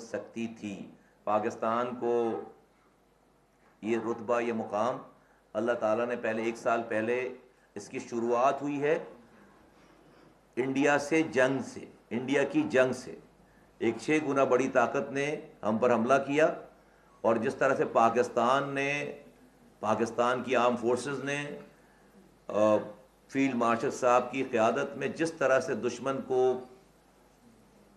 سکتی تھی۔ پاکستان کو یہ رتبہ، یہ مقام اللہ تعالیٰ نے پہلے 1 سال پہلے اس کی شروعات ہوئی ہے انڈیا سے جنگ سے، انڈیا کی جنگ سے۔ ایک 6 گنا بڑی طاقت نے ہم پر حملہ کیا، اور جس طرح سے پاکستان کی آرم فورسز نے فیلڈ مارشل صاحب کی قیادت میں جس طرح سے دشمن کو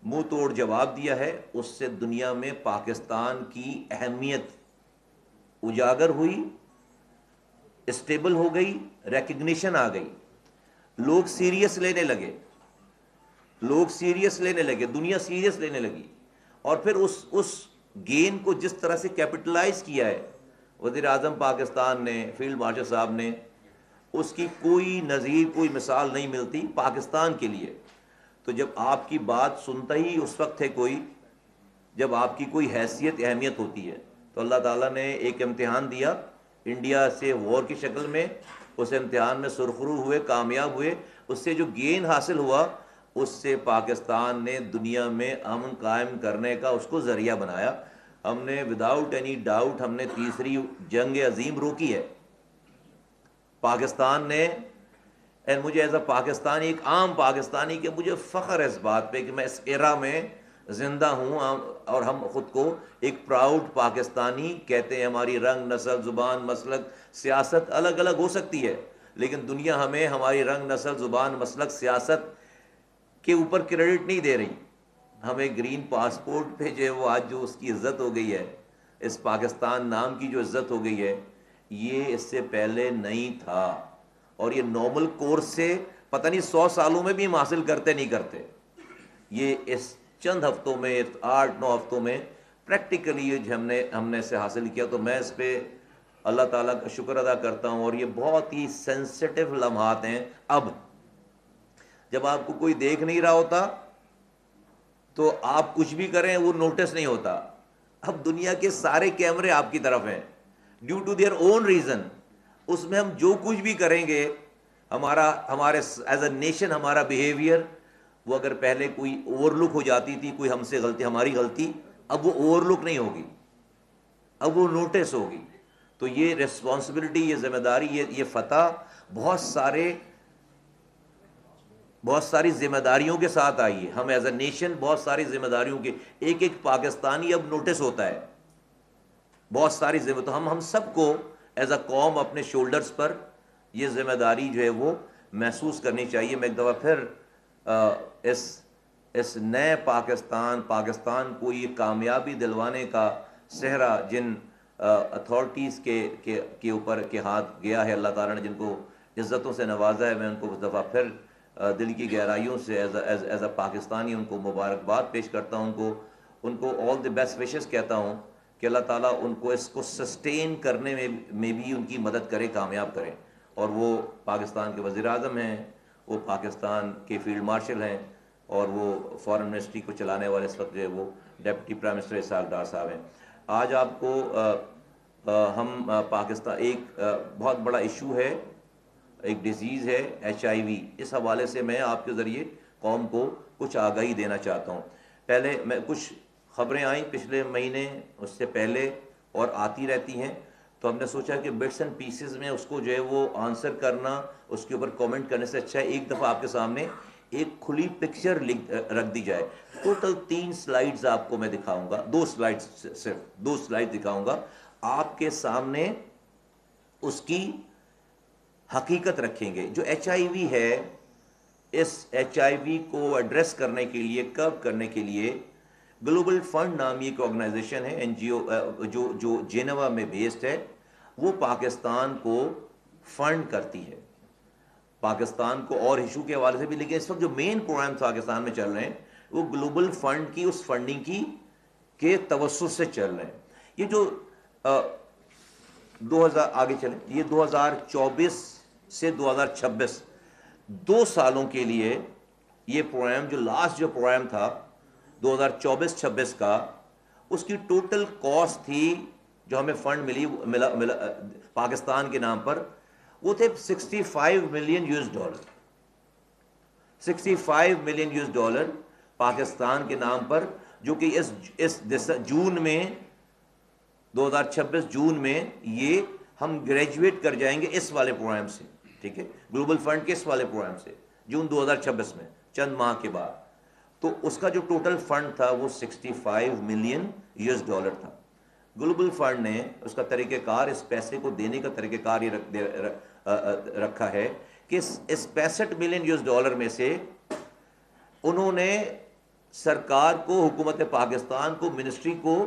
منہ توڑ جواب دیا ہے، اس سے دنیا میں پاکستان کی اہمیت اجاگر ہوئی، اسٹیبل ہو گئی، ریکگنیشن آ گئی، لوگ سیریس لینے لگے، دنیا سیریس لینے لگی۔ اور پھر اس گین کو جس طرح سے کیپٹلائز کیا ہے وزیر اعظم پاکستان نے، فیلڈ مارشل صاحب نے، اس کی کوئی نظیر، کوئی مثال نہیں ملتی پاکستان کے لیے۔ تو جب آپ کی بات سنتا ہی اس وقت ہے کوئی، جب آپ کی کوئی حیثیت، اہمیت ہوتی ہے، تو اللہ تعالیٰ نے ایک امتحان دیا انڈیا سے وار کی شکل میں۔ اس امتحان میں سرخرو ہوئے، کامیاب ہوئے۔ اس سے جو گین حاصل ہوا، اس سے پاکستان نے دنیا میں امن قائم کرنے کا اس کو ذریعہ بنایا۔ ہم نے وداؤٹ اینی ڈاؤٹ ہم نے تیسری جنگ عظیم روکی ہے پاکستان نے۔ اور مجھے ایز اے پاکستانی، ایک عام پاکستانی، کہ مجھے فخر ہے اس بات پہ کہ میں اس ایرا میں زندہ ہوں، اور ہم خود کو ایک پراؤڈ پاکستانی کہتے ہیں۔ ہماری رنگ، نسل، زبان، مسلک، سیاست الگ الگ ہو سکتی ہے، لیکن دنیا ہمیں ہماری رنگ، نسل، زبان، مسلک، سیاست کے اوپر کریڈٹ نہیں دے رہی۔ ہمیں گرین پاسپورٹ پہ جو ہے وہ آج جو اس کی عزت ہو گئی ہے، اس پاکستان نام کی جو عزت ہو گئی ہے، یہ اس سے پہلے نہیں تھا۔ اور یہ نارمل کورس سے پتہ نہیں 100 سالوں میں بھی ہم حاصل کرتے نہیں کرتے۔ یہ اس چند ہفتوں میں، 8-9 ہفتوں میں پریکٹیکلی یہ ہم نے اسے حاصل کیا۔ تو میں اس پہ اللہ تعالیٰ کا شکر ادا کرتا ہوں۔ اور یہ بہت ہی سینسٹیو لمحات ہیں۔ اب جب آپ کو کوئی دیکھ نہیں رہا ہوتا تو آپ کچھ بھی کریں وہ نوٹس نہیں ہوتا۔ اب دنیا کے سارے کیمرے آپ کی طرف ہیں، due to their own reason. اس میں ہم جو کچھ بھی کریں گے، ہمارے ایز اے نیشن ہمارا بیہیویئر، وہ اگر پہلے کوئی اوور لک ہو جاتی تھی، کوئی ہم سے غلطی، ہماری غلطی، اب وہ اوور لک نہیں ہوگی، اب وہ نوٹس ہوگی۔ تو یہ ریسپانسبلٹی، یہ ذمہ داری، یہ فتح بہت ساری ذمہ داریوں کے ساتھ آئی ہے۔ ہم ایز اے نیشن بہت ساری ذمہ داریوں کے، ایک ایک پاکستانی اب نوٹس ہوتا ہے، بہت ساری ذمہ۔ تو ہم سب کو ایز اے قوم اپنے شولڈرز پر یہ ذمہ داری جو ہے وہ محسوس کرنی چاہیے۔ میں ایک دفعہ پھر اس نئے پاکستان کو یہ کامیابی دلوانے کا صحرا جن اتھارٹیز کے اوپر کے ہاتھ گیا ہے، اللہ تعالیٰ نے جن کو عزتوں سے نوازا ہے، میں ان کو اس دفعہ پھر دل کی گہرائیوں سے ایز اے پاکستانی ان کو مبارکباد پیش کرتا ہوں، ان کو آل دی بیسٹ وشز کہتا ہوں کہ اللہ تعالیٰ ان کو اس کو سسٹین کرنے میں بھی ان کی مدد کرے، کامیاب کرے۔ اور وہ پاکستان کے وزیر اعظم ہیں، وہ پاکستان کے فیلڈ مارشل ہیں، اور وہ فارن منسٹری کو چلانے والے اس وقت جو ہے وہ deputy prime minister Ishaq Dar صاحب ہیں۔ آج آپ کو ہم پاکستان، ایک بہت بڑا ایشو ہے، ایک ڈیزیز ہے HIV۔ اس حوالے سے میں آپ کے ذریعے قوم کو کچھ آگاہی دینا چاہتا ہوں۔ پہلے میں کچھ خبریں آئیں پچھلے مہینے، اس سے پہلے اور آتی رہتی ہیں، تو ہم نے سوچا کہ بٹس اینڈ پیسز میں اس کو جو ہے وہ آنسر کرنا، اس کے اوپر کومنٹ کرنے سے اچھا ہے ایک دفعہ آپ کے سامنے ایک کھلی پکچر رکھ دی جائے۔ ٹوٹل 3 سلائیڈز آپ کو میں دکھاؤں گا، 2 سلائیڈز، صرف 2 سلائیڈ دکھاؤں گا آپ کے سامنے، اس کی حقیقت رکھیں گے۔ جو HIV ہے، اس HIV کو ایڈریس کرنے کے لیے، کرب کرنے کے لیے، گلوبل فنڈ نامی ایک آرگنائزیشن ہے، NGO، جو جینیوا میں بیسڈ ہے، وہ پاکستان کو فنڈ کرتی ہے، پاکستان کو اور ایشو کے حوالے سے بھی۔ لیکن اس وقت جو مین پروگرام پاکستان میں چل رہے ہیں وہ گلوبل فنڈ کی اس فنڈنگ کے توسط سے چل رہے ہیں۔ یہ جو 2000 آگے چلیں، یہ 2024 سے 2026 2 سالوں کے لیے یہ پروگرام، جو لاسٹ جو پروگرام تھا 2024-26 کا، اس کی ٹوٹل کاسٹ تھی جو ہمیں فنڈ ملا پاکستان کے نام پر، وہ تھے $65 ملین۔ $65 ملین پاکستان کے نام پر جو کہ اس جون میں 2026 جون میں یہ ہم گریجویٹ کر جائیں گے اس والے پروگرام سے، ٹھیک ہے، گلوبل فنڈ کے اس والے پروگرام سے جون 2026 میں، چند ماہ کے بعد. تو اس کا جو ٹوٹل فنڈ تھا وہ $65 ملین تھا. گلوبل فنڈ نے اس کا طریقہ کار، اس پیسے کو دینے کا طریقہ کار یہ رکھا ہے کہ اس $65 ملین میں سے انہوں نے سرکار کو، حکومت پاکستان کو، منسٹری کو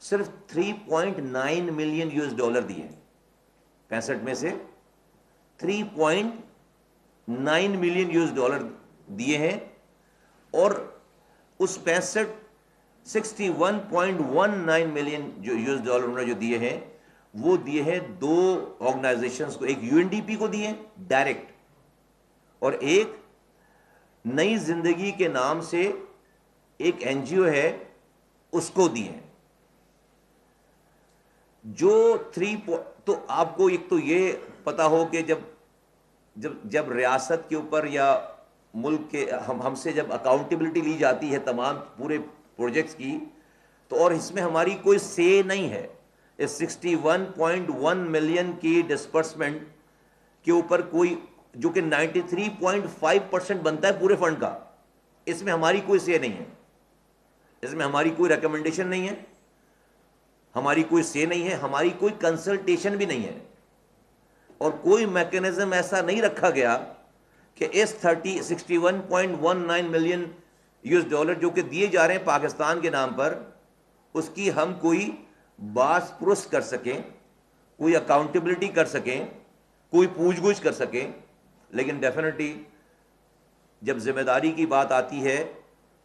صرف $3.9 ملین دیے ہیں. 65 میں سے $3.9 ملین دیے ہیں، اور اس 61.19 ملین انہوں نے جو دیے ہیں وہ دیے ہیں دو آرگنائزیشنز کو. ایک UNDP کو دیے ڈائریکٹ، اور ایک نئی زندگی کے نام سے ایک NGO ہے اس کو دیے ہیں. تو آپ کو ایک تو یہ پتا ہو کہ جب ریاست کے اوپر یا ملک کے ہم سے جب اکاؤنٹیبلٹی لی جاتی ہے تمام پورے پروجیکٹس کی، تو اور اس میں ہماری کوئی سے نہیں ہے. اس 61.1 ملین کی ڈسپرسمنٹ کے اوپر کوئی، جو کہ 93.5% بنتا ہے پورے فنڈ کا، اس میں ہماری کوئی سے نہیں ہے، اس میں ہماری کوئی ریکمنڈیشن نہیں ہے، ہماری کوئی سے نہیں ہے، ہماری کوئی کنسلٹیشن بھی نہیں ہے، اور کوئی میکینزم ایسا نہیں رکھا گیا کہ اس 61.19 ملین جو کہ دیے جا رہے ہیں پاکستان کے نام پر، اس کی ہم کوئی باس پرس کر سکیں، کوئی اکاؤنٹیبلٹی کر سکیں، کوئی پوچھ گچھ کر سکیں. لیکن ڈیفینیٹلی جب ذمہ داری کی بات آتی ہے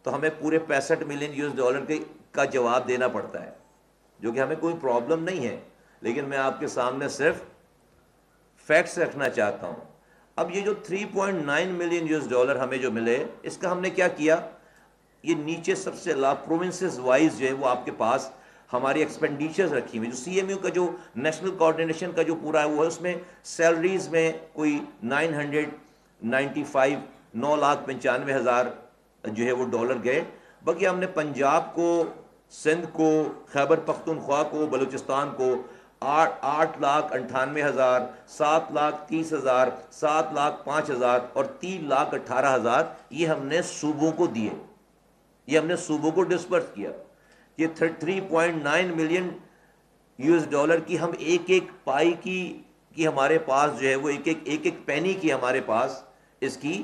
تو ہمیں پورے $65 ملین کا جواب دینا پڑتا ہے، جو کہ ہمیں کوئی پرابلم نہیں ہے. لیکن میں آپ کے سامنے صرف فیکٹس رکھنا چاہتا ہوں. اب یہ جو $3.9 ملین ہمیں جو ملے، اس کا ہم نے کیا کیا، یہ نیچے سب سے پروونسز وائز جو ہے وہ آپ کے پاس ہماری ایکسپینڈیچرز رکھی ہوئی. جو CMU کا جو نیشنل کوآرڈینیشن کا جو پورا ہے وہ ہے، اس میں سیلریز میں کوئی 9,95,000 جو ہے وہ ڈالر گئے. باقی ہم نے پنجاب کو، سندھ کو، خیبر پختونخوا کو، بلوچستان کو 8,98,000، 7,30,000، 7,05,000 اور 3,18,000 یہ ہم نے صوبوں کو دیے، یہ ہم نے صوبوں کو ڈسپرس کیا. یہ 3.9 ملین کی ہم ایک ایک پائی کی ہمارے پاس جو ہے وہ ایک ایک پینی کی ہمارے پاس اس کی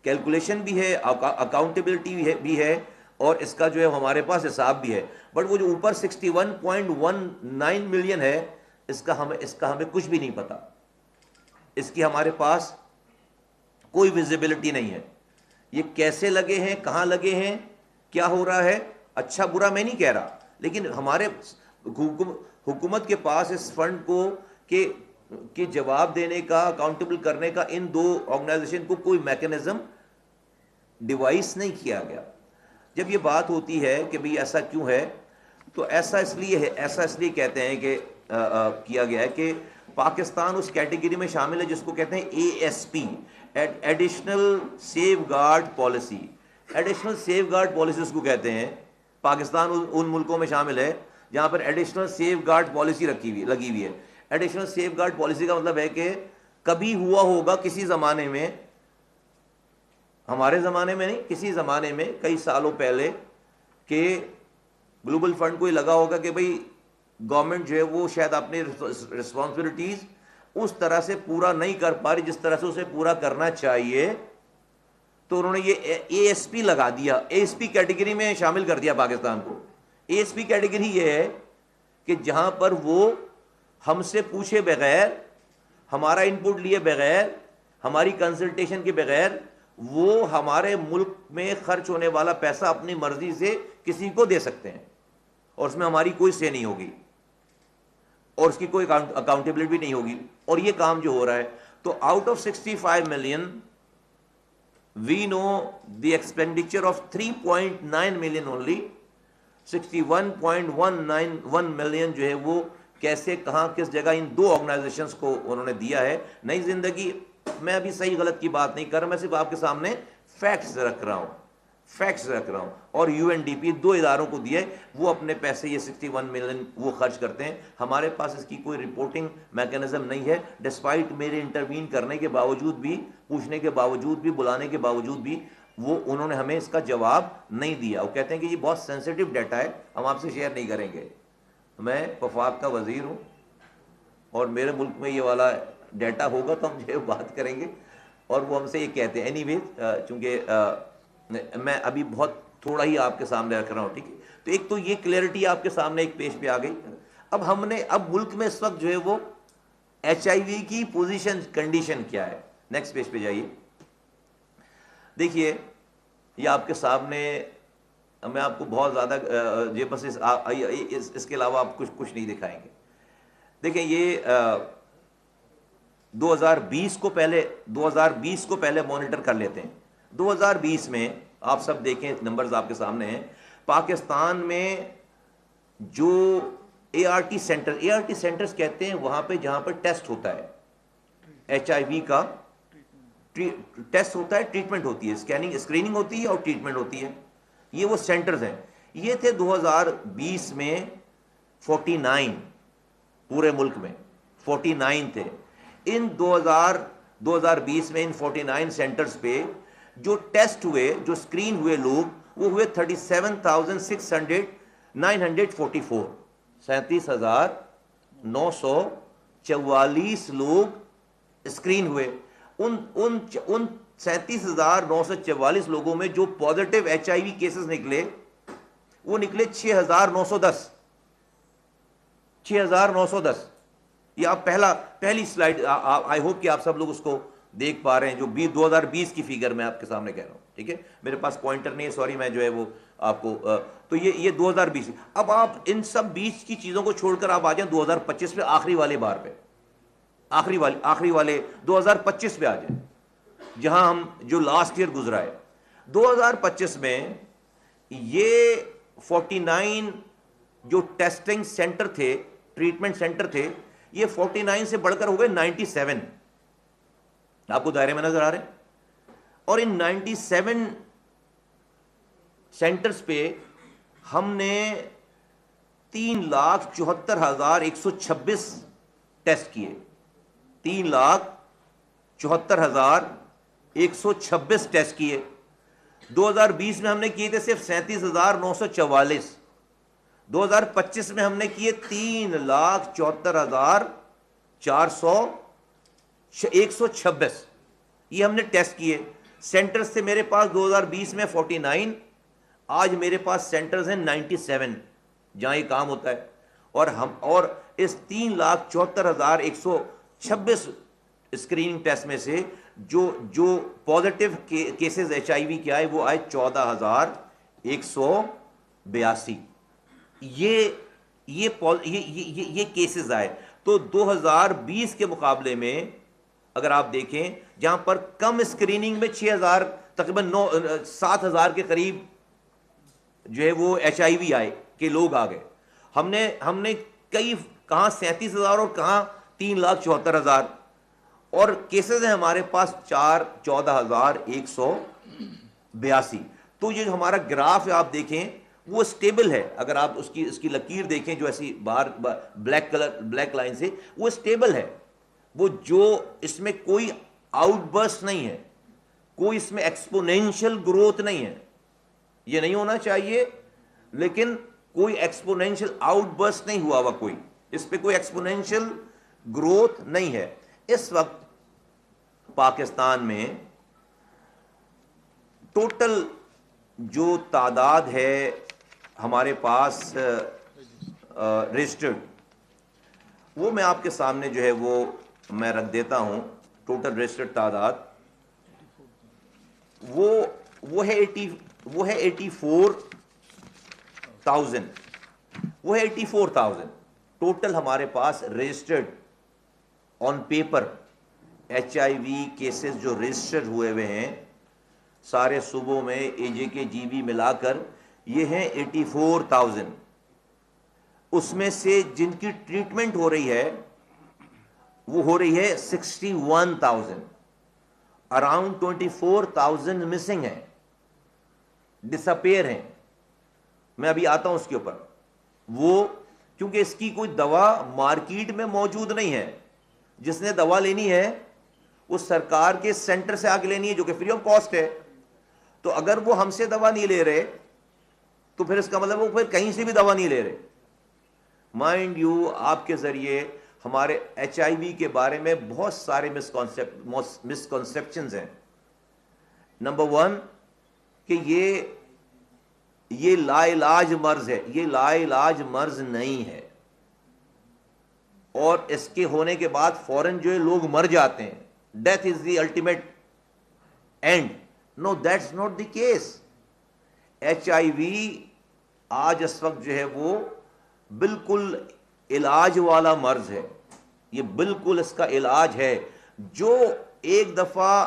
کیلکولیشن بھی ہے، اکاؤنٹیبلٹی بھی ہے، اور اس کا جو ہے ہمارے پاس حساب بھی ہے. بٹ وہ جو اوپر 61.19 ملین ہے، اس کا ہمیں کچھ بھی نہیں پتا، اس کی ہمارے پاس کوئی ویزیبلٹی نہیں ہے. یہ کیسے لگے ہیں، کہاں لگے ہیں، کیا ہو رہا ہے، اچھا برا میں نہیں کہہ رہا، لیکن ہمارے حکومت کے پاس اس فنڈ کو کہ جواب دینے کا، اکاؤنٹیبل کرنے کا ان دو آرگنائزیشن کو کوئی میکینزم ڈیوائس نہیں کیا گیا. جب یہ بات ہوتی ہے کہ بھئی ایسا کیوں ہے، تو ایسا اس لیے کہتے ہیں کہ کیا گیا ہے کہ پاکستان اس کیٹیگری میں شامل ہے جس کو کہتے ہیں ASP، additional safeguard policy. Additional safeguard policies کو کہتے ہیں. پاکستان ان ملکوں میں شامل ہے جہاں پر ایڈیشنل سیف گارڈ پالیسی لگی ہوئی ہے. ایڈیشنل سیف گارڈ پالیسی کا مطلب ہے کہ کبھی ہوا ہوگا کسی زمانے میں، ہمارے زمانے میں نہیں، کسی زمانے میں کئی سالوں پہلے، کہ گلوبل فنڈ کو یہ لگا ہوگا کہ بھئی گورنمنٹ جو ہے وہ شاید اپنی رسپانسبلٹیز اس طرح سے پورا نہیں کر پا رہی جس طرح سے اسے پورا کرنا چاہیے، تو انہوں نے یہ ASP لگا دیا، ASP کیٹیگری میں شامل کر دیا پاکستان کو. ASP کیٹیگری یہ ہے کہ جہاں پر وہ ہم سے پوچھے بغیر، ہمارا انپٹ لیے بغیر، ہماری کنسلٹیشن کے بغیر، وہ ہمارے ملک میں خرچ ہونے والا پیسہ اپنی مرضی سے کسی کو دے سکتے ہیں، اور اس میں ہماری کوئی سے نہیں ہوگی، اور اس کی کوئی اکاؤنٹیبلٹی بھی نہیں ہوگی. اور یہ کام جو ہو رہا ہے، تو out of 65 million we know the expenditure of 3.9 million only. 61.191 million جو ہے وہ کیسے، کہاں، کس جگہ ان دو آرگنائزیشنز کو انہوں نے دیا ہے. نئی زندگی، میں ابھی صحیح غلط کی بات نہیں کر رہا، میں صرف آپ کے سامنے فیکٹس رکھ رہا ہوں. فیکٹس رکھ رہا ہوں. اور یو این ڈی پی 2 اداروں کو دیا ہے, وہ اپنے پیسے یہ 61 ملین وہ خرچ کرتے ہیں. ہمارے پاس اس کی کوئی رپورٹنگ میکینزم نہیں ہے, ڈسپائٹ میرے انٹروین کرنے کے باوجود بھی, پوچھنے کے باوجود بھی, بلانے کے باوجود بھی وہ انہوں نے ہمیں اس کا جواب نہیں دیا. وہ کہتے ہیں کہ یہ بہت سینسیٹیو ڈیٹا ہے, ہم آپ سے شیئر نہیں کریں گے. میں وفاق کا وزیر ہوں اور میرے ملک میں یہ والا ڈیٹا ہوگا تو ہم جو بات کریں گے, اور وہ ہم سے یہ کہتے ہیں. اینی ویز, چونکہ میں ابھی بہت تھوڑا ہی آپ کے سامنے رکھ رہا ہوں, ٹھیک ہے. تو ایک تو یہ کلیئرٹی آپ کے سامنے ایک پیش پہ آ گئی. اب ملک میں اس وقت جو ہے وہ ایچ آئی وی کی پوزیشن کنڈیشن کیا ہے. نیکسٹ پیج پہ جائیے. دیکھیے یہ آپ کے سامنے, میں آپ کو بہت زیادہ یہ بس اس کے علاوہ آپ کچھ نہیں دکھائیں گے. دیکھیں یہ 2020 کو پہلے مانیٹر کر لیتے ہیں. 2020 میں آپ سب دیکھیں, نمبرز آپ کے سامنے ہیں. پاکستان میں جو اے آر ٹی سینٹرز کہتے ہیں وہاں پہ جہاں پر ٹیسٹ ہوتا ہے, ایچ آئی وی کا ٹیسٹ ہوتا ہے, ٹریٹمنٹ ہوتی ہے, اسکریننگ ہوتی ہے اور ٹریٹمنٹ ہوتی ہے. یہ وہ سینٹرز ہیں. یہ تھے 2020 میں 49, پورے ملک میں 49 تھے. ان 2020 میں ان 49 سینٹرز پہ جو ٹیسٹ ہوئے, جو اسکرین ہوئے لوگ, وہ ہوئے 37,944, 37,944 لوگ اسکرین ہوئے. ان 37,944 لوگوں میں جو positive H I V cases نکلے وہ نکلے 6,910. یہ آپ پہلی سلائیڈ, آئی ہوپ کہ آپ سب لوگ اس کو دیکھ پا رہے ہیں, جو 2020 کی فیگر میں آپ کے سامنے کہہ رہا ہوں, ٹھیک ہے. میرے پاس پوائنٹر نہیں ہے, سوری, میں جو ہے وہ آپ کو تو یہ 2020. اب آپ ان سب 20 کی چیزوں کو چھوڑ کر آپ آ جائیں 2025 پہ, آخری والے بار پہ, آخری والے 2025 پہ آ جائیں, جہاں ہم جو لاسٹ ایئر گزرا ہے. 2025 میں یہ 49 جو ٹیسٹنگ سینٹر تھے, ٹریٹمنٹ سینٹر تھے, یہ 49 سے بڑھ کر ہو گئے 97. آپ کو دائرے میں نظر آ رہے ہیں. اور ان 97 سینٹرز پہ ہم نے 3,74,126 ٹیسٹ کیے. 3,74,126 ٹیسٹ کیے. 2020 میں ہم نے کیے تھے صرف 37,944. 2025 میں ہم نے کیے 3,74,126. یہ ہم نے ٹیسٹ کیے. سینٹرز تھے میرے پاس 2020 میں 49, آج میرے پاس سینٹرز ہیں 97 جہاں یہ کام ہوتا ہے. اور اس 3,74,126 اسکریننگ ٹیسٹ میں سے جو پازیٹیو کیسز ایچ آئی وی کے آئے وہ آئے 14,182. یہ کیسز آئے. تو 2020 کے مقابلے میں اگر آپ دیکھیں, جہاں پر کم اسکریننگ میں 6,000 تقریباً 7,000 کے قریب جو ہے وہ ایچ آئی وی آئے کہ لوگ آ گئے. ہم نے کہاں 37,000 اور کہاں 3,74,000, اور کیسز ہیں ہمارے پاس 14,182. تو یہ جو ہمارا گراف ہے آپ دیکھیں وہ اسٹیبل ہے. اگر آپ اس کی لکیر دیکھیں جو ایسی باہر بلیک لائن سے, وہ اسٹیبل ہے. وہ جو اس میں کوئی آؤٹ برسٹ نہیں ہے, کوئی اس میں ایکسپونینشل گروتھ نہیں ہے. یہ نہیں ہونا چاہیے, لیکن کوئی ایکسپونینشل آؤٹ برسٹ نہیں ہوا ہوا, کوئی اس پہ کوئی ایکسپونینشل گروتھ نہیں ہے. اس وقت پاکستان میں ٹوٹل جو تعداد ہے ہمارے پاس رجسٹرڈ, وہ میں آپ کے سامنے جو ہے وہ میں رکھ دیتا ہوں. ٹوٹل رجسٹرڈ تعداد وہ ہے 84,000. وہ ہے 84,000 ٹوٹل ہمارے پاس registered on paper H I V cases جو رجسٹرڈ ہوئے ہیں سارے صوبوں میں, اے جے کے جی بی ملا کر یہ ہیں 84,000. اس میں سے جن کی ٹریٹمنٹ ہو رہی ہے وہ ہو رہی ہے 61,000. اراؤنڈ 24,000 مسنگ ہیں ڈسپیئر ہیں. میں ابھی آتا ہوں اس کے اوپر. وہ کیونکہ اس کی کوئی دوا مارکیٹ میں موجود نہیں ہے. جس نے دوا لینی ہے وہ سرکار کے سینٹر سے آ کے لینی ہے جو کہ فری آف کاسٹ ہے. تو اگر وہ ہم سے دوا نہیں لے رہے تو پھر اس کا مطلب وہ پھر کہیں سے بھی دوا نہیں لے رہے. مائنڈ یو, آپ کے ذریعے ہمارے ایچ آئی وی کے بارے میں بہت سارے مسکنسیپشنز ہیں. نمبر ون کہ یہ لا علاج مرض ہے. یہ لا علاج مرض نہیں ہے, اور اس کے ہونے کے بعد فوراً جو ہے لوگ مر جاتے ہیں. Death is the ultimate end. No, that's not the case. H I V آج اس وقت جو ہے وہ بالکل علاج والا مرض ہے. یہ بالکل اس کا علاج ہے. جو ایک دفعہ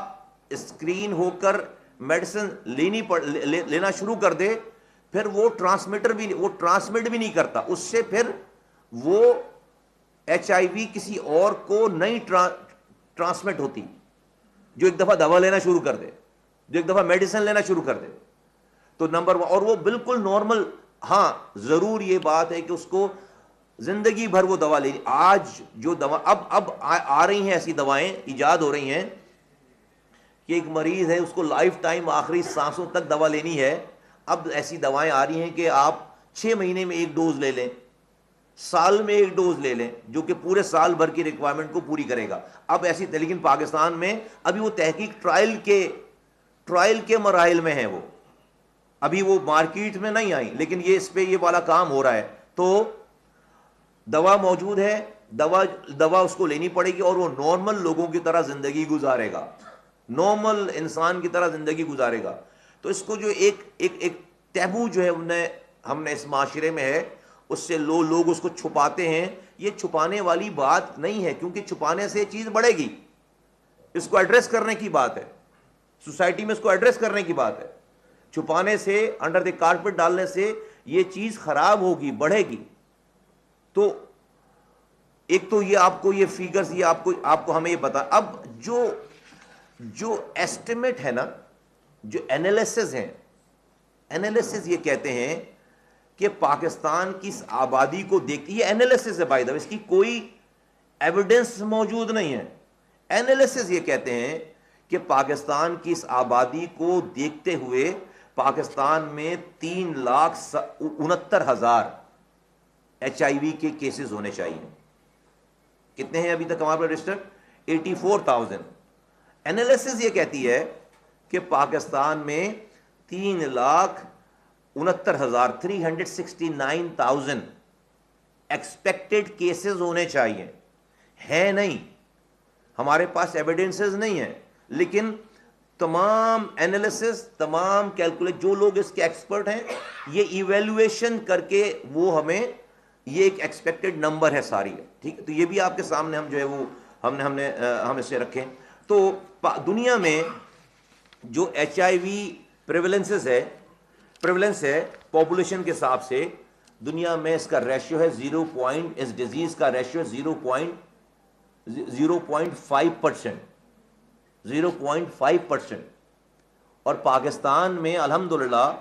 اسکرین ہو کر میڈیسن لینا شروع کر دے پھر وہ ٹرانسمٹ بھی نہیں کرتا. اس سے پھر وہ ایچ آئی وی کسی اور کو نہیں ٹرانسمٹ ہوتی. جو ایک دفعہ دوا لینا شروع کر دے, جو ایک دفعہ میڈیسن لینا شروع کر دے تو نمبر ون, اور وہ بالکل نارمل. ہاں ضرور یہ بات ہے کہ اس کو زندگی بھر وہ دوا لینی. آج جو دوا اب آ رہی ہیں, ایسی دوائیں ایجاد ہو رہی ہیں کہ ایک مریض ہے اس کو لائف ٹائم آخری سانسوں تک دوا لینی ہے. اب ایسی دوائیں آ رہی ہیں کہ آپ 6 مہینے میں ایک ڈوز لے لیں, سال میں ایک ڈوز لے لیں, جو کہ پورے سال بھر کی ریکوائرمنٹ کو پوری کرے گا. اب ایسی, لیکن پاکستان میں ابھی وہ تحقیق ٹرائل کے مراحل میں ہے. وہ ابھی وہ مارکیٹ میں نہیں آئی, لیکن اس پہ یہ والا کام ہو رہا ہے. تو دوا موجود ہے, دوا اس کو لینی پڑے گی, اور وہ نارمل لوگوں کی طرح زندگی گزارے گا, نارمل انسان کی طرح زندگی گزارے گا. تو اس کو جو ایک ٹیبو جو ہے ہم نے اس معاشرے میں ہے, اس سے لوگ اس کو چھپاتے ہیں. یہ چھپانے والی بات نہیں ہے, کیونکہ چھپانے سے چیز بڑھے گی. اس کو ایڈریس کرنے کی بات ہے, سوسائٹی میں اس کو ایڈریس کرنے کی بات ہے. چھپانے سے, انڈر دی کارپٹ ڈالنے سے یہ چیز خراب ہوگی, بڑھے گی. تو ایک تو یہ آپ کو یہ فیگرز, یہ آپ کو ہمیں یہ بتا. اب جو ایسٹیمیٹ ہے نا, جو انالیسز ہیں, انالیسز یہ کہتے ہیں کہ پاکستان کی اس آبادی کو دیکھتے, یہ انالیسز ہے بائی دا وے, اس کی کوئی ایویڈنس موجود نہیں ہے. انالیسز یہ کہتے ہیں کہ پاکستان کی اس آبادی کو دیکھتے ہوئے پاکستان میں 3,69,000 ایچ آئی وی کے کیسز ہونے چاہیے. کتنے ہیں ابھی تک ہمارے پر رجسٹرڈ؟ 84,000. انالیسز یہ کہتی ہے کہ پاکستان میں 3,69,000 ایکسپیکٹڈ کیسز ہونے چاہیے. ہے نہیں, ہمارے پاس ایویڈنسز نہیں ہیں, لیکن تمام انالیسز, تمام کیلکولیٹ, جو لوگ اس کے ایکسپرٹ ہیں, یہ ایویلویشن کر کے وہ ہمیں یہ ایک ایکسپیکٹڈ نمبر ہے ساری. ٹھیک ہے, تو یہ بھی آپ کے سامنے ہم جو ہے وہ ہم اسے رکھیں. تو دنیا میں جو ایچ آئی وی پریولنس ہے پاپولیشن کے حساب سے, دنیا میں اس کا ریشیو ہے اس ڈیزیز کا ریشیو 0.5%. 0.5%. اور پاکستان میں الحمدللہ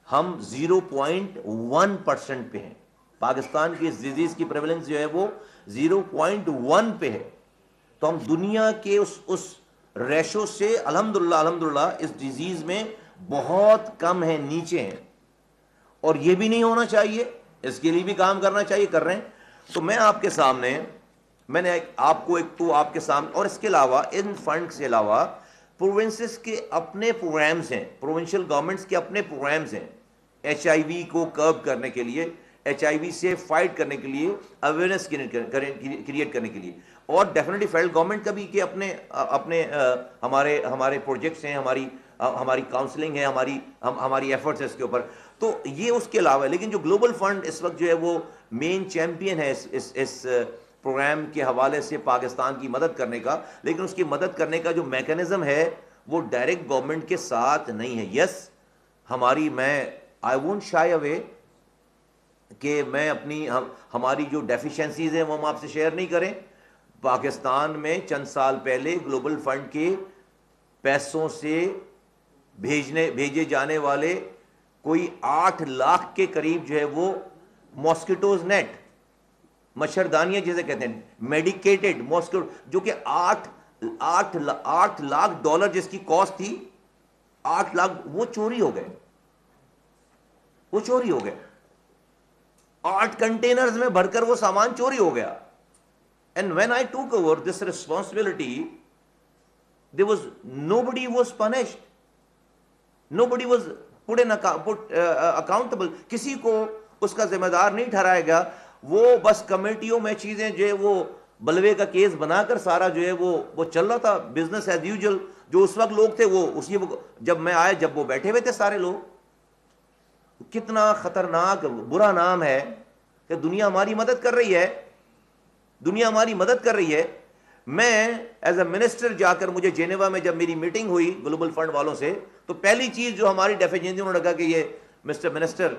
ہم 0.1% پہ ہیں. پاکستان کی اس ڈیزیز کی پریولنس جو ہے وہ 0.1 پہ ہے. تو ہم دنیا کے اس ریشو سے الحمدللہ اس ڈیزیز میں بہت کم ہیں, نیچے ہیں. اور یہ بھی نہیں ہونا چاہیے, اس کے لیے بھی کام کرنا چاہیے, کر رہے ہیں. تو میں آپ کے سامنے, میں نے آپ کو آپ کے سامنے, اور اس کے علاوہ ان فنڈ سے علاوہ پروونسز کے اپنے پروگرامز ہیں, پروونشل گورنمنٹس کے اپنے پروگرامز ہیں ایچ آئی وی کو کرب کرنے کے لیے, ایچ آئی وی سے فائٹ کرنے کے لیے, اویئرنیس کریٹ کرنے کے لیے. اور ڈیفینیٹلی فیڈرل گورنمنٹ کا بھی کہ اپنے ہمارے پروجیکٹس ہیں, ہماری کاؤنسلنگ ہے, ہماری ایفرٹس ہے اس کے اوپر. تو یہ اس کے علاوہ ہے. لیکن جو گلوبل فنڈ اس وقت جو ہے وہ مین چیمپئن ہے اس پروگرام کے حوالے سے پاکستان کی مدد کرنے کا, لیکن اس کی مدد کرنے کا جو میکانزم ہے وہ ڈائریکٹ گورنمنٹ کے ساتھ نہیں ہے. یس, آئی وونٹ شائی اوے کہ میں ہماری جو ڈیفیشنسیز ہیں وہ ہم آپ سے شیئر نہیں کریں. پاکستان میں چند سال پہلے گلوبل فنڈ کے پیسوں سے بھیجے جانے والے کوئی 8 لاکھ کے قریب جو ہے وہ ماسکیٹوز نیٹ، مچھردانیاں جسے کہتے ہیں، میڈیکیٹڈ ماسکیٹو، جو کہ 8 لاکھ ڈالر جس کی کاسٹ تھی، 8 لاکھ وہ چوری ہو گئے، وہ چوری ہو گئے، 8 کنٹینرز میں بھر کر وہ سامان چوری ہو گیا. And when I took over this responsibility, nobody was punished, nobody was put accountable. کسی کو اس کا ذمہ دار نہیں ٹھہرایا گیا. وہ بس کمیٹیوں میں چیزیں جو ہے وہ بلوے کا کیس بنا کر سارا جو ہے وہ چل رہا تھا، بزنس ایز یوزل. جو اس وقت لوگ تھے وہ اسی جب میں آیا، جب وہ بیٹھے ہوئے تھے سارے لوگ. کتنا خطرناک برا نام ہے کہ دنیا ہماری مدد کر رہی ہے، دنیا ہماری مدد کر رہی ہے. میں ایز اے منسٹر جا کر، مجھے جینیوا میں جب میری میٹنگ ہوئی گلوبل فنڈ والوں سے، تو پہلی چیز جو ہماری ڈیفینیشن انہوں نے کہا کہ یہ مسٹر منسٹر،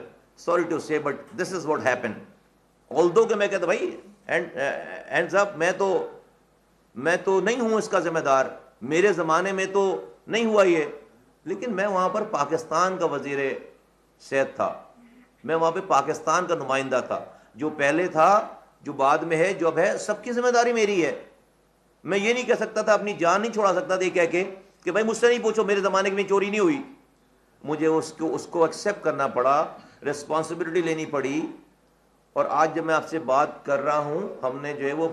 سوری ٹو سے but this is what happen. آلدو کہ میں کہتا بھائی ہینڈز اپ، میں تو نہیں ہوں اس کا ذمہ دار، میرے زمانے میں تو نہیں ہوا یہ. لیکن میں وہاں پر پاکستان کا وزیر صحت تھا، میں وہاں پہ پاکستان کا نمائندہ تھا، جو پہلے تھا، جو بعد میں ہے، جو اب ہے. سب کی ذمہ داری میری ہے. میں یہ نہیں کہہ سکتا تھا، اپنی جان نہیں چھوڑا سکتا تھا یہ کہہ کے کہ بھائی مجھ سے نہیں پوچھو، میرے زمانے میں چوری نہیں ہوئی. مجھے اس کو ایکسیپٹ کرنا پڑا، ریسپانسبلٹی لینی پڑی. اور آج جب میں آپ سے بات کر رہا ہوں، ہم نے جو ہے وہ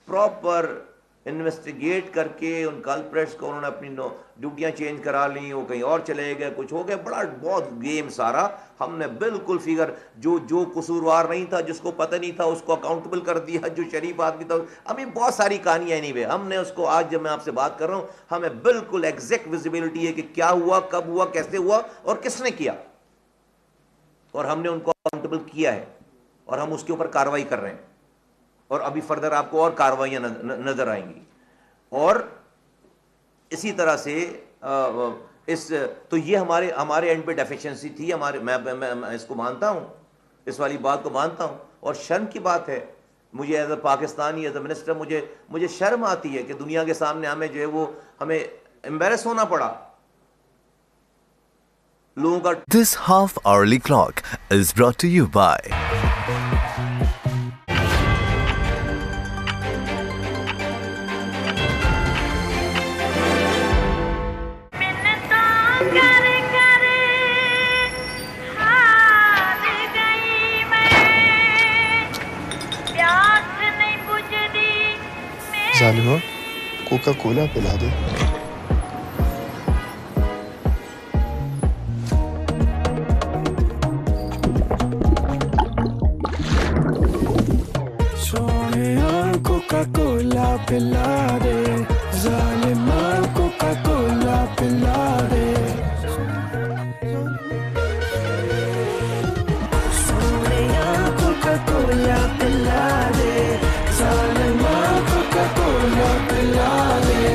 پراپر انویسٹیگیٹ کر کے ان کلپریٹس کو، انہوں نے اپنی ڈیوٹیاں چینج کرا لیں، وہ کہیں اور چلے گئے، کچھ ہو گیا، بہت گیم سارا ہم نے بالکل فگر، جو قصوروار نہیں تھا، جس کو پتہ نہیں تھا، اس کو اکاؤنٹیبل کر دیا، جو شریف آدمی تھا. ہمیں بہت ساری کہانیاں نہیں ہوئے، ہم نے اس کو، آج جب میں آپ سے بات کر رہا ہوں، ہمیں بالکل ایگزیکٹ ویزیبلٹی ہے کہ کیا ہوا، کب ہوا، کیسے ہوا اور کس نے کیا. اور ہم نے ان کو اکاؤنٹیبل کیا ہے، اور ہم اس کے اوپر کارروائی کر رہے ہیں. اور ابھی فردر آپ کو اور کارروائیاں نظر آئیں گی. اور اسی طرح سے تو یہ ہمارے اینڈ پہ ڈیفیشنسی تھی ہمارے. میں اس کو مانتا ہوں، اس والی بات کو مانتا ہوں. اور شرم کی بات ہے، مجھے as a Pakistani, as a minister, مجھے شرم آتی ہے کہ دنیا کے سامنے ہمیں جو ہے وہ ہمیں امبیرس ہونا پڑا. لوگوں کا This half-hourly clock is brought to you by ظالمہ، کوکا کولا پلا دے. سونیا کوکا کولا پلا دے، ظالمہ کوکا کولا پلا دے. سونیا کوکا کولا پلا دے، ظالمہ کوکا کولا پلا دے.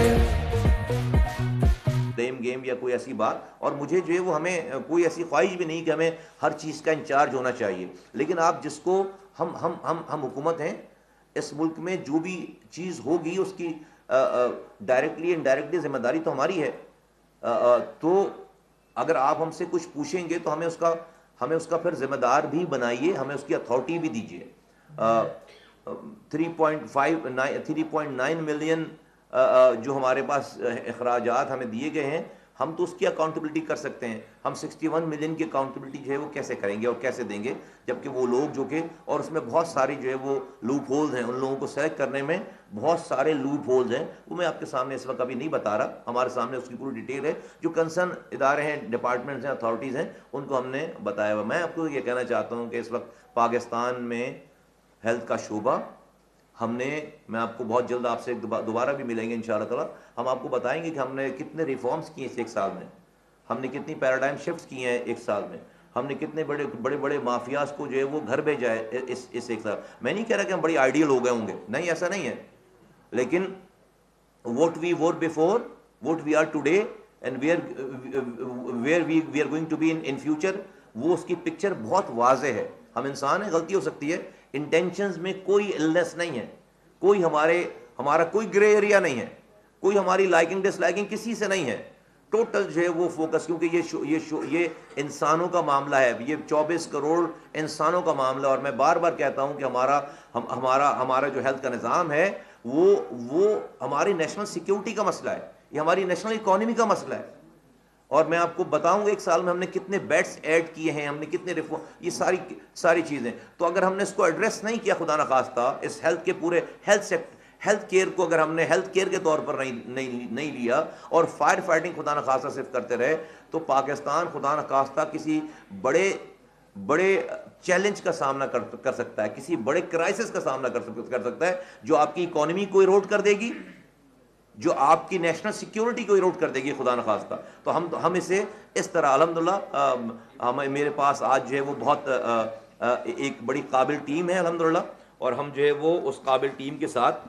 گیم یا کوئی ایسی بات. اور مجھے جو ہے وہ، ہمیں کوئی ایسی خواہش بھی نہیں کہ ہمیں ہر چیز کا انچارج ہونا چاہیے. لیکن آپ جس کو ہم حکومت ہیں اس ملک میں، جو بھی چیز ہوگی اس کی ڈائریکٹلی انڈائریکٹلی ذمہ داری تو ہماری ہے. تو اگر آپ ہم سے کچھ پوچھیں گے تو ہمیں اس کا پھر ذمہ دار بھی بنائیے، ہمیں اس کی اتھارٹی بھی دیجیے. 3.9 ملین جو ہمارے پاس اخراجات ہمیں دیے گئے ہیں، ہم تو اس کی اکاؤنٹیبلٹی کر سکتے ہیں. ہم 61 ملین کی اکاؤنٹیبلٹی جو ہے وہ کیسے کریں گے اور کیسے دیں گے، جبکہ وہ لوگ جو کہ، اور اس میں بہت ساری جو ہے وہ لوپ ہولز ہیں، ان لوگوں کو سلیکٹ کرنے میں بہت سارے لوپ ہولز ہیں. وہ میں آپ کے سامنے اس وقت ابھی نہیں بتا رہا، ہمارے سامنے اس کی پوری ڈیٹیل ہے. جو کنسرن ادارے ہیں، ڈپارٹمنٹس ہیں، اتھارٹیز ہیں، ان کو ہم نے بتایا ہوا. میں آپ کو یہ کہنا چاہتا ہوں کہ اس وقت پاکستان میں ہیلتھ کا شعبہ، میں آپ کو بہت جلد، آپ سے دوبارہ بھی ملیں گے انشاءاللہ تعالی، ہم آپ کو بتائیں گے کہ ہم نے کتنے ریفارمز کیے اس 1 سال میں، ہم نے کتنی پیراڈائم شفٹس کیے ہیں 1 سال میں، ہم نے کتنے بڑے مافیاز کو جو ہے وہ گھر بھیجا ہے اس 1 سال. میں نہیں کہہ رہا کہ ہم بڑی آئیڈیل ہو گئے ہوں گے، نہیں، ایسا نہیں ہے. لیکن what we were before, what we are today, and where we are going to be in future، وہ اس کی پکچر بہت واضح ہے. ہم انسان ہیں، غلطی ہو سکتی ہے، انٹینشنز میں کوئی النس نہیں ہے، کوئی ہمارا کوئی گرے ایریا نہیں ہے، کوئی ہماری لائکنگ ڈس لائکنگ کسی سے نہیں ہے. ٹوٹل جو ہے وہ فوکس، کیونکہ یہ انسانوں کا معاملہ ہے، یہ 24 کروڑ انسانوں کا معاملہ ہے، اور میں بار بار کہتا ہوں کہ ہمارا جو ہیلتھ کا نظام ہے وہ ہماری نیشنل سیکیورٹی کا مسئلہ ہے، یہ ہماری نیشنل اکانومی کا مسئلہ ہے. اور میں آپ کو بتاؤں گا ایک سال میں ہم نے کتنے بیڈس ایڈ کیے ہیں، ہم نے کتنے یہ ساری چیزیں. تو اگر ہم نے اس کو ایڈریس نہیں کیا خدا نخواستہ، اس ہیلتھ کے پورے ہیلتھ کیئر کو اگر ہم نے ہیلتھ کیئر کے طور پر نہیں لیا اور فائر فائٹنگ خدا نخواستہ صرف کرتے رہے، تو پاکستان خدا نخواستہ کسی بڑے چیلنج کا سامنا کر سکتا ہے، کسی بڑے کرائسس کا سامنا کر سکتا ہے، جو آپ کی اکانومی کو ایروڈ کر دے گی، جو آپ کی نیشنل سیکیورٹی کو ایروڈ کر دے گی خدا نخواستہ. تو ہم اسے اس طرح الحمدللہ میرے پاس آج جو ہے وہ بہت ایک بڑی قابل ٹیم ہے الحمدللہ، اور ہم جو ہے وہ اس قابل ٹیم کے ساتھ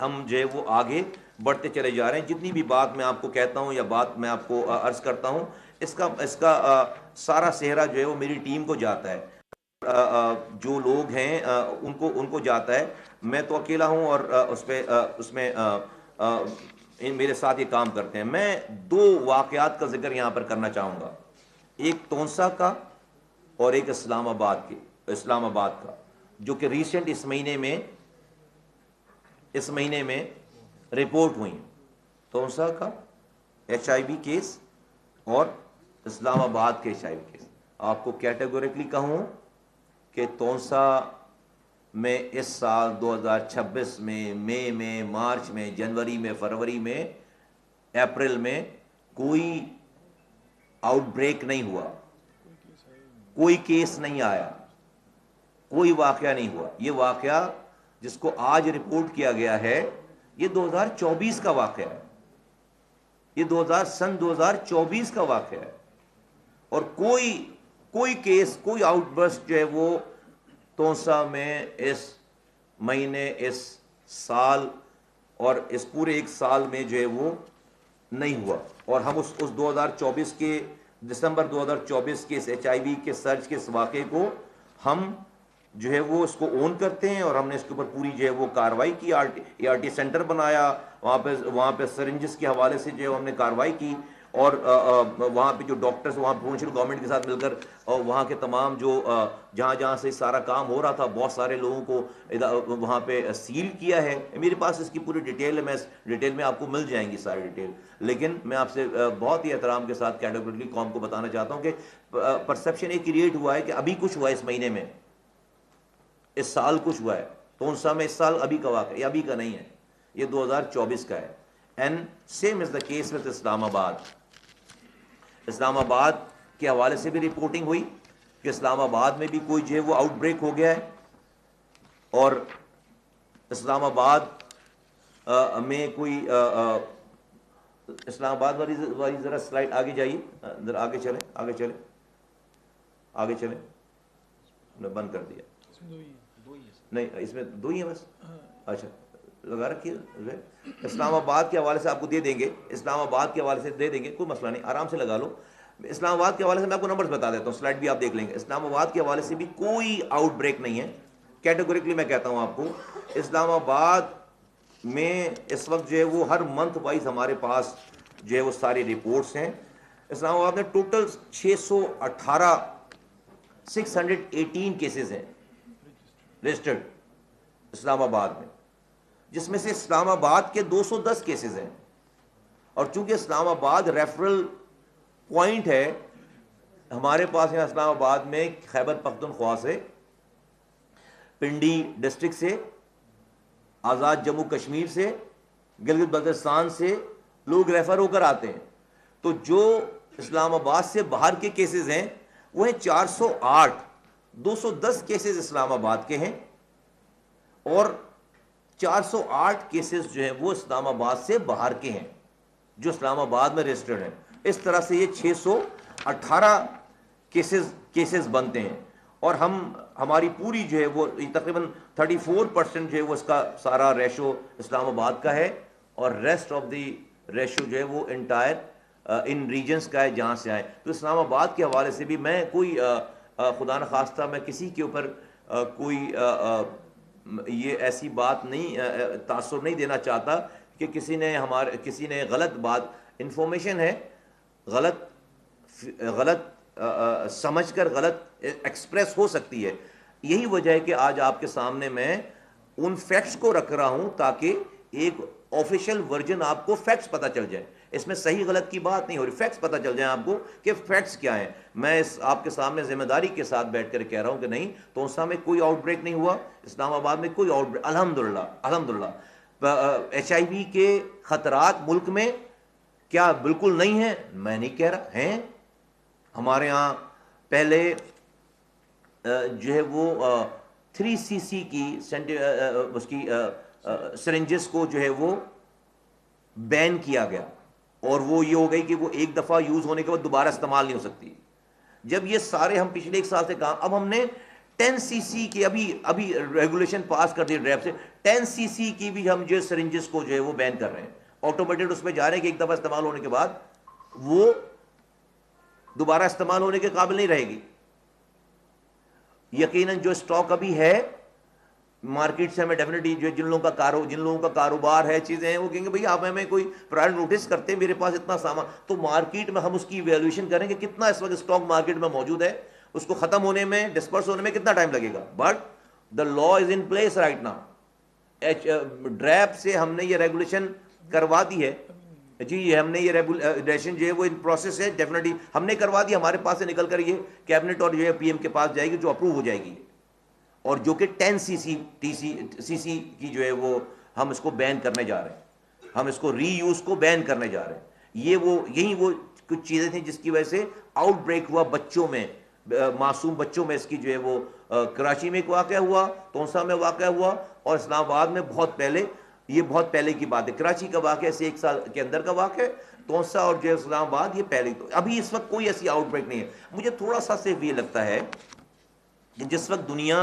ہم جو ہے وہ آگے بڑھتے چلے جا رہے ہیں. جتنی بھی بات میں آپ کو کہتا ہوں یا بات میں آپ کو عرض کرتا ہوں، اس کا سارا صحرا جو ہے وہ میری ٹیم کو جاتا ہے، جو لوگ ہیں ان کو جاتا ہے. میں تو اکیلا ہوں اور اس میں میرے ساتھ یہ کام کرتے ہیں. میں 2 واقعات کا ذکر یہاں پر کرنا چاہوں گا، ایک تونسا کا اور ایک اسلام آباد کا، جو کہ ریسنٹ اس مہینے میں رپورٹ ہوئی. تونسا کا HIV کیس اور اسلام آباد کے HIV کیس. آپ کو کیٹیگوریکلی کہوں کہ تونسا میں اس سال 2026 میں مئی میں، مارچ میں، جنوری میں، فروری میں، اپریل میں کوئی آؤٹ بریک نہیں ہوا، کوئی کیس نہیں آیا، کوئی واقعہ نہیں ہوا. یہ واقعہ جس کو آج رپورٹ کیا گیا ہے یہ 2024 کا واقعہ ہے، یہ 2024 کا واقعہ ہے. اور کوئی کیس، کوئی آؤٹ برسٹ جو ہے وہ تونسا میں اس مہینے، اس سال اور اس پورے ایک سال میں جو ہے وہ نہیں ہوا. اور ہم اس 2024 کے دسمبر 2024 کے اس HIV کے سرج کے اس واقعے کو ہم جو ہے وہ اس کو اون کرتے ہیں، اور ہم نے اس کے اوپر پوری جو ہے وہ کارروائی کی. ART سینٹر بنایا، وہاں پہ سرنجز کے حوالے سے جو ہے ہم نے کارروائی کی، اور وہاں پہ جو ڈاکٹرز وہاں پروونشل گورنمنٹ کے ساتھ مل کر، اور وہاں کے تمام جو جہاں سے سارا کام ہو رہا تھا، بہت سارے لوگوں کو وہاں پہ سیل کیا ہے. میرے پاس اس کی پوری ڈیٹیل ہے، میں ڈیٹیل میں آپ کو مل جائیں گی ساری ڈیٹیل. لیکن میں آپ سے بہت ہی احترام کے ساتھ کیٹیگریکلی قوم کو بتانا چاہتا ہوں کہ پرسیپشن ایک کریٹ ہوا ہے کہ ابھی کچھ ہوا ہے اس مہینے میں، اس سال کچھ ہوا ہے. تونسا میں اس سال ابھی کا واقعہ، یہ ابھی کا نہیں ہے، یہ 2024 کا ہے. And same is the case with Islamabad کے حوالے سے بھی رپورٹنگ ہوئی کہ اسلام آباد میں بھی کوئی جو ہے وہ آؤٹ بریک ہو گیا ہے. اور اسلام آباد میں کوئی اسلام آباد والی ذرا سلائڈ آگے جائیے، ذرا آگے چلیں. میں بند کر دیا، نہیں اس میں 2 ہی ہیں بس. اچھا لگا رکھیے. اسلام آباد کے حوالے سے آپ کو دے دیں گے، اسلام آباد کے حوالے سے دے دیں گے، کوئی مسئلہ نہیں، آرام سے لگا لو. اسلام آباد کے حوالے سے میں آپ کو نمبرز بتا دیتا ہوں، سلائڈ بھی آپ دیکھ لیں گے. اسلام آباد کے حوالے سے بھی کوئی آؤٹ بریک نہیں ہے. کیٹیگوریکلی میں کہتا ہوں آپ کو، اسلام آباد میں اس وقت جو ہے وہ ہر منتھ وائز ہمارے پاس جو ہے وہ ساری رپورٹس ہیں. اسلام آباد میں ٹوٹل 618 کیسز ہیں رجسٹرڈ اسلام آباد میں، جس میں سے اسلام آباد کے 210 کیسز ہیں. اور چونکہ اسلام آباد ریفرل پوائنٹ ہے، ہمارے پاس یہاں اسلام آباد میں خیبر پختونخوا سے، پنڈی ڈسٹرکٹ سے، آزاد جموں کشمیر سے، گلگت بلتستان سے لوگ ریفر ہو کر آتے ہیں. تو جو اسلام آباد سے باہر کے کیسز ہیں وہ ہیں 408. 210 کیسز اسلام آباد کے ہیں اور 408 کیسز جو ہیں وہ اسلام آباد سے باہر کے ہیں جو اسلام آباد میں رجسٹرڈ ہیں. اس طرح سے یہ 618 کیسز بنتے ہیں. اور ہماری پوری جو ہے وہ تقریباً 34% جو ہے وہ اس کا سارا ریشو اسلام آباد کا ہے، اور ریسٹ آف دی ریشو جو ہے وہ انٹائر ان ریجنز کا ہے جہاں سے آئے. تو اسلام آباد کے حوالے سے بھی میں کوئی خدا نخواستہ میں کسی کے اوپر کوئی یہ ایسی بات نہیں، تاثر نہیں دینا چاہتا کہ کسی نے غلط بات انفارمیشن ہے غلط سمجھ کر غلط ایکسپریس ہو سکتی ہے. یہی وجہ ہے کہ آج آپ کے سامنے میں ان فیکٹس کو رکھ رہا ہوں تاکہ ایک آفیشیل ورژن آپ کو فیکٹس پتہ چل جائے. اس میں صحیح غلط کی بات نہیں ہو رہی, فیکٹس پتہ چل جائیں آپ کو کہ فیکٹس کیا ہیں. میں اس آپ کے سامنے ذمہ داری کے ساتھ بیٹھ کر کہہ رہا ہوں کہ نہیں, تونسا میں کوئی آؤٹ بریک نہیں ہوا, اسلام آباد میں کوئی آؤٹ بریک, الحمدللہ. HIV کے خطرات ملک میں کیا بالکل نہیں ہیں؟ میں نہیں کہہ رہا, ہیں. ہمارے ہاں پہلے جو ہے وہ 3cc کی اس کی سرنجز کو جو ہے وہ بین کیا گیا, اور وہ یہ ہو گئی کہ وہ ایک دفعہ یوز ہونے کے بعد دوبارہ استعمال نہیں ہو سکتی. جب یہ سارے ہم پچھلے 1 سال سے کام, اب ہم نے 10cc کی ابھی ریگولیشن پاس کر دی ڈریپ سے, 10cc کی بھی ہم جو سرنجز کو جو ہے وہ بین کر رہے ہیں. آٹومیٹڈ اس میں جا رہے ہیں کہ ایک دفعہ استعمال ہونے کے بعد وہ دوبارہ استعمال ہونے کے قابل نہیں رہے گی. یقیناً جو اسٹاک ابھی ہے مارکیٹ سے ہمیں ڈیفینیٹلی جو جن لوگوں کا کاروبار ہے چیزیں ہیں, وہ کہیں گے بھئی آپ ہمیں کوئی پرائر نوٹس کرتے ہیں, میرے پاس اتنا سامان, تو مارکیٹ میں ہم اس کی ایویلویشن کریں کہ کتنا اس وقت اسٹاک مارکیٹ میں موجود ہے, اس کو ختم ہونے میں, ڈسپرس ہونے میں کتنا ٹائم لگے گا. But the law is in place right now. DRAP سے ہم نے یہ ریگولیشن کروا دی ہے جی, ہم نے یہ ریگولیشن جو ہے وہ ان پروسیس ہے, ڈیفینیٹلی ہم نے کروا دی, ہمارے پاس سے نکل کر یہ کیبنٹ اور جو ہے PM کے پاس جائے گی, جو اپروو ہو جائے گی, اور جو کہ 10cc کی جو ہے وہ ہم اس کو بین کرنے جا رہے ہیں, ہم اس کو ری یوز کو بین کرنے جا رہے ہیں. یہی وہ کچھ چیزیں تھیں جس کی وجہ سے آؤٹ بریک ہوا بچوں میں, معصوم بچوں میں. اس کی جو ہے وہ کراچی میں ایک واقعہ ہوا, تونسا میں واقعہ ہوا, اور اسلام آباد میں بہت پہلے, یہ بہت پہلے کی بات ہے. کراچی کا واقعہ سے 1 سال کے اندر کا واقعہ ہے, تونسا اور جو ہے اسلام آباد یہ پہلے. تو ابھی اس وقت کوئی ایسی آؤٹ بریک نہیں ہے. مجھے تھوڑا سا صرف یہ لگتا ہے کہ جس وقت دنیا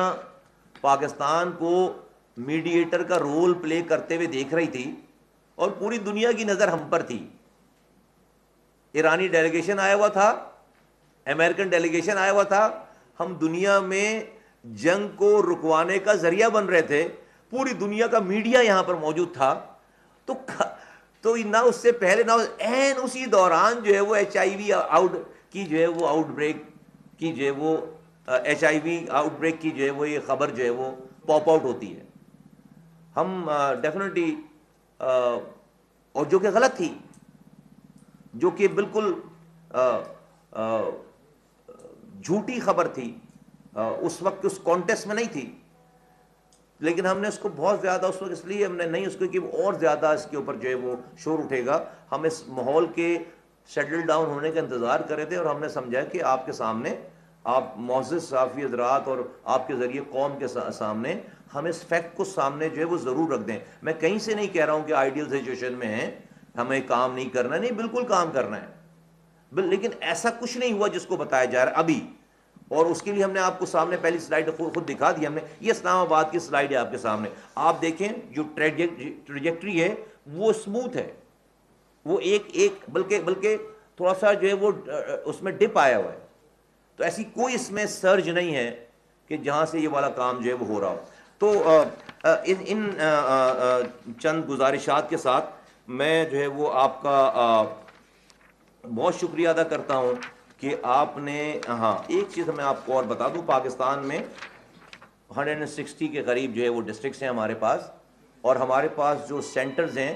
پاکستان کو میڈیٹر کا رول پلے کرتے ہوئے دیکھ رہی تھی, اور پوری دنیا کی نظر ہم پر تھی, ایرانی ڈیلیگیشن آیا ہوا تھا, امریکن ڈیلیگیشن آیا ہوا تھا, ہم دنیا میں جنگ کو رکوانے کا ذریعہ بن رہے تھے, پوری دنیا کا میڈیا یہاں پر موجود تھا. تو نہ اس سے پہلے نہ این اسی دوران جو ہے وہ HIV آؤٹ کی جو ہے وہ آؤٹ بریک کی جو ہے وہ HIV آؤٹ بریک کی جو ہے وہ یہ خبر جو ہے وہ پاپ آؤٹ ہوتی ہے. ہم ڈیفینیٹلی, اور جو کہ غلط تھی, جو کہ بالکل جھوٹی خبر تھی, اس وقت اس کانٹیکسٹ میں نہیں تھی, لیکن ہم نے اس کو بہت زیادہ اس وقت اس لیے ہم نے نہیں اس کو کہ اور زیادہ اس کے اوپر جو ہے وہ شور اٹھے گا, ہم اس ماحول کے سیٹل ڈاؤن ہونے کا انتظار کر رہے تھے, اور ہم نے سمجھا کہ آپ کے سامنے, آپ معزز صحافی حضرات اور آپ کے ذریعے قوم کے سامنے ہم اس فیکٹ کو سامنے جو ہے وہ ضرور رکھ دیں. میں کہیں سے نہیں کہہ رہا ہوں کہ آئیڈیل سچویشن میں ہیں, ہمیں کام نہیں کرنا, نہیں بالکل کام کرنا ہے, لیکن ایسا کچھ نہیں ہوا جس کو بتایا جا رہا ہے ابھی. اور اس کے لیے ہم نے آپ کو سامنے پہلی سلائیڈ خود دکھا دی ہم نے, یہ اسلام آباد کی سلائیڈ ہے آپ کے سامنے. آپ دیکھیں جو ٹریجیکٹری ہے وہ اسموتھ ہے, وہ ایک بلکہ تھوڑا سا جو ہے وہ اس میں ڈپ آیا ہوا ہے. تو ایسی کوئی اس میں سرج نہیں ہے کہ جہاں سے یہ والا کام جو ہے وہ ہو رہا ہو. تو ان چند گزارشات کے ساتھ میں جو ہے وہ آپ کا بہت شکریہ ادا کرتا ہوں کہ آپ نے, ہاں ایک چیز میں آپ کو اور بتا دوں, پاکستان میں 160 کے قریب جو ہے وہ ڈسٹرکٹس ہیں ہمارے پاس, اور ہمارے پاس جو سینٹرز ہیں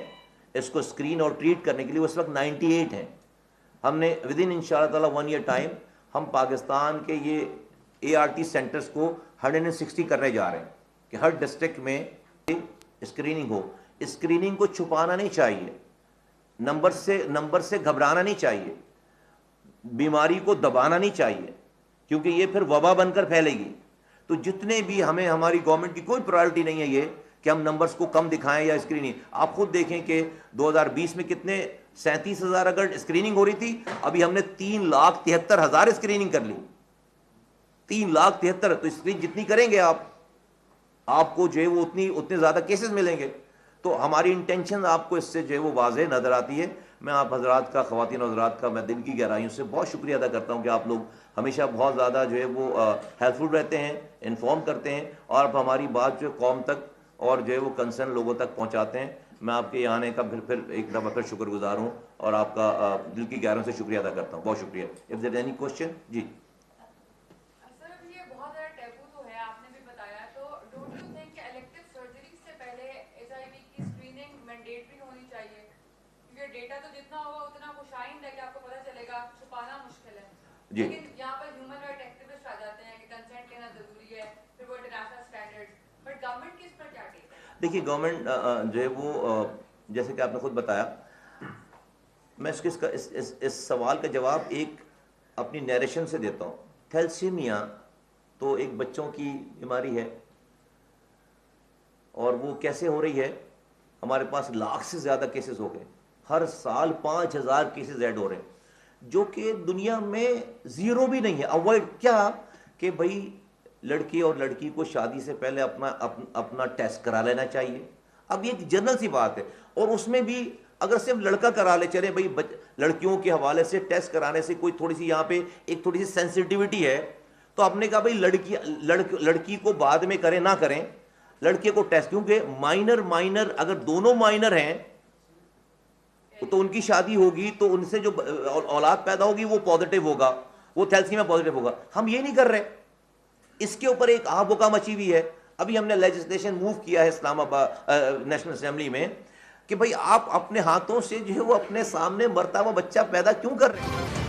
اس کو اسکرین اور ٹریٹ کرنے کے لیے اس وقت 98 ہیں. ہم نے ودن ان شاء اللہ تعالیٰ 1 ایئر ٹائم ہم پاکستان کے یہ ART سینٹرز کو 160 کرنے جا رہے ہیں کہ ہر ڈسٹرکٹ میں اسکریننگ ہو. اسکریننگ کو چھپانا نہیں چاہیے, نمبر سے گھبرانا نہیں چاہیے, بیماری کو دبانا نہیں چاہیے, کیونکہ یہ پھر وبا بن کر پھیلے گی. تو جتنے بھی ہماری گورنمنٹ کی کوئی پرائرٹی نہیں ہے یہ کہ ہم نمبرز کو کم دکھائیں یا اسکریننگ. آپ خود دیکھیں کہ 2020 میں کتنے 37,000 اگر اسکریننگ ہو رہی تھی, ابھی ہم نے 3,73,000 اسکریننگ کر لی. 3,73,000, تو اسکرین جتنی کریں گے آپ کو جو ہے وہ اتنے زیادہ کیسز ملیں گے. تو ہماری انٹینشن آپ کو اس سے جو ہے وہ واضح نظر آتی ہے. میں آپ حضرات کا, خواتین و حضرات کا میں دل کی گہرائیوں سے بہت شکریہ ادا کرتا ہوں کہ آپ لوگ ہمیشہ بہت زیادہ جو ہے وہ ہیلپ فل رہتے ہیں, انفارم کرتے ہیں, اور آپ ہماری بات جو قوم تک اور جو ہے وہ کنسرن لوگوں تک پہنچاتے ہیں. میں آپ کے یہاں آنے کا پھر ایک دفعہ پھر شکر گزار ہوں اور آپ کا دل کی گہرائیوں سے شکریہ ادا کرتا ہوں. بہت شکریہ. If there any question. جی سر یہ بہت زیادہ ٹیبو تو ہے، آپ نے بھی بتایا، تو ڈونٹ یو تھنک کہ الیکٹو سرجری سے پہلے ایچ آئی وی کی اسکریننگ مینڈیٹری ہونی چاہیے؟ کیونکہ ڈیٹا تو جتنا ہوگا اتنا خوشائند ہے کہ آپ کو پتہ چلے گا، چھپانا مشکل ہے. جی لیکن یہاں پر ہیومن رائٹ ایکٹیوسٹ آ جاتے ہیں کہ کنسنٹ لینا ضروری ہے، پھر وہ انٹرنیشنل اسٹینڈرڈ، بٹ گورنمنٹ کی اس پر کیا ٹیک ہے؟ دیکھیے گورنمنٹ جو ہے وہ جیسے کہ آپ نے خود بتایا، میں اس سوال کا جواب ایک اپنی نیریشن سے دیتا ہوں. تھیلسیمیا تو ایک بچوں کی بیماری ہے، اور وہ کیسے ہو رہی ہے؟ ہمارے پاس لاکھ سے زیادہ کیسز ہو گئے، ہر سال 5000 کیسز ایڈ ہو رہے ہیں، جو کہ دنیا میں زیرو بھی نہیں ہے. اوائڈ کیا کہ بھائی لڑکی اور لڑکی کو شادی سے پہلے اپنا ٹیسٹ کرا لینا چاہیے. اب یہ ایک جنرل سی بات ہے، اور اس میں بھی اگر صرف لڑکا کرا لے، چلے بھائی لڑکیوں کے حوالے سے ٹیسٹ کرانے سے کوئی تھوڑی سی یہاں پہ ایک تھوڑی سی سینسٹیوٹی ہے، تو آپ نے کہا بھائی لڑکی کو بعد میں کریں نہ کریں، لڑکے کو ٹیسٹ، کیونکہ مائنر اگر دونوں مائنر ہیں تو ان کی شادی ہوگی تو ان سے جو اولاد پیدا ہوگی وہ پازیٹیو ہوگا، وہ تھیلسیمیا پازیٹیو ہوگا. ہم یہ نہیں کر رہے. اس کے اوپر ایک آہ بکا مچی ہوئی ہے. ابھی ہم نے لیجسلیشن موو کیا ہے اسلام آباد نیشنل اسمبلی میں کہ بھئی آپ اپنے ہاتھوں سے جو ہے وہ اپنے سامنے مرتا ہوا بچہ پیدا کیوں کر رہے ہیں؟